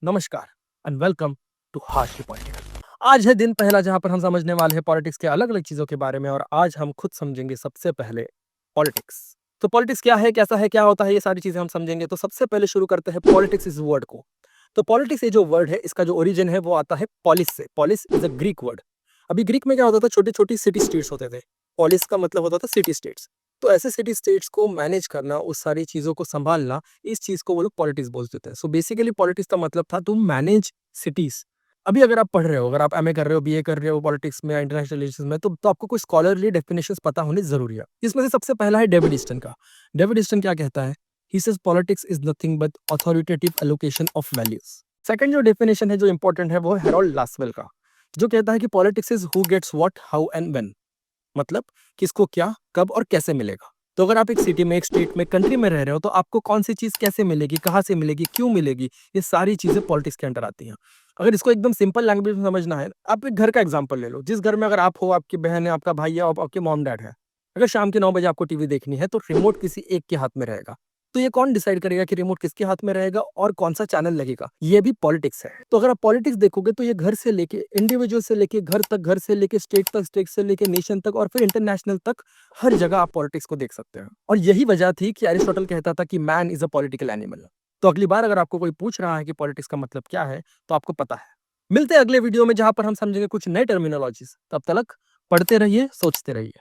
नमस्कार and welcome to Harshly Political. आज है दिन पहला जहां पर हम समझने वाले हैं पॉलिटिक्स के अलग अलग चीजों के बारे में और आज हम खुद समझेंगे सबसे पहले पॉलिटिक्स। तो पॉलिटिक्स क्या है, कैसा है, क्या होता है, ये सारी चीजें हम समझेंगे। तो सबसे पहले शुरू करते हैं पॉलिटिक्स इस वर्ड को। तो पॉलिटिक्स ये जो वर्ड है इसका जो ओरिजिन है वो आता है पॉलिस से। Polis is a Greek word. अभी ग्रीक में क्या होता था, छोटी छोटी सिटी स्टेट्स होते थे। पॉलिस का मतलब होता था सिटी स्टेट्स। तो ऐसे सिटी स्टेट्स को मैनेज करना, उस सारी चीजों को संभालना, इस चीज को वो लोग पॉलिटिक्स बोलते थे। सो बेसिकली पॉलिटिक्स का मतलब था टू मैनेज सिटीज। अभी अगर आप पढ़ रहे हो, अगर आप एमए कर रहे हो, बीए कर रहे हो पॉलिटिक्स में या इंटरनेशनल रिलेशंस में, तो आपको कुछ स्कॉलरली डेफिनेशंस पता होनी जरूरी है। इसमें से सबसे पहला है डेविड ईस्टन का। डेविड ईस्टन क्या कहता है? He says politics is nothing but authoritative allocation of values. Second जो डेफिनेशन है जो इंपॉर्टेंट है वो है हेरोल्ड लासवेल का, जो कहता है कि politics is who gets what, how and when. मतलब किसको क्या, कब और कैसे मिलेगा। तो अगर आप एक सिटी में, एक स्टेट में, कंट्री में रह रहे हो तो आपको कौन सी चीज कैसे मिलेगी, कहाँ से मिलेगी, क्यों मिलेगी, ये सारी चीजें पॉलिटिक्स के अंडर आती हैं। अगर इसको एकदम सिंपल लैंग्वेज में समझना है, आप एक घर का एग्जांपल ले लो। जिस घर में अगर आप हो, आपकी बहन है, आपका भाई है और आपके मॉम डैड है, अगर शाम के 9 बजे आपको टीवी देखनी है तो रिमोट किसी एक के हाथ में रहेगा। तो ये कौन डिसाइड करेगा कि रिमोट किसके हाथ में रहेगा और कौन सा चैनल लगेगा? ये भी पॉलिटिक्स है। तो अगर आप पॉलिटिक्स देखोगे तो ये घर से लेके, इंडिविजुअल से लेके घर तक, घर से लेके स्टेट तक, स्टेट से लेके नेशन तक और फिर इंटरनेशनल तक, हर जगह आप पॉलिटिक्स को देख सकते हैं। और यही वजह थी कि एरिस्टोटल कहता था कि man is a political animal. तो अगली बार अगर आपको कोई पूछ रहा है कि पॉलिटिक्स का मतलब क्या है, तो आपको पता है। मिलते हैं अगले वीडियो में जहां पर हम समझेंगे कुछ नए टर्मिनोलॉजीज। तब तक पढ़ते रहिए, सोचते रहिए।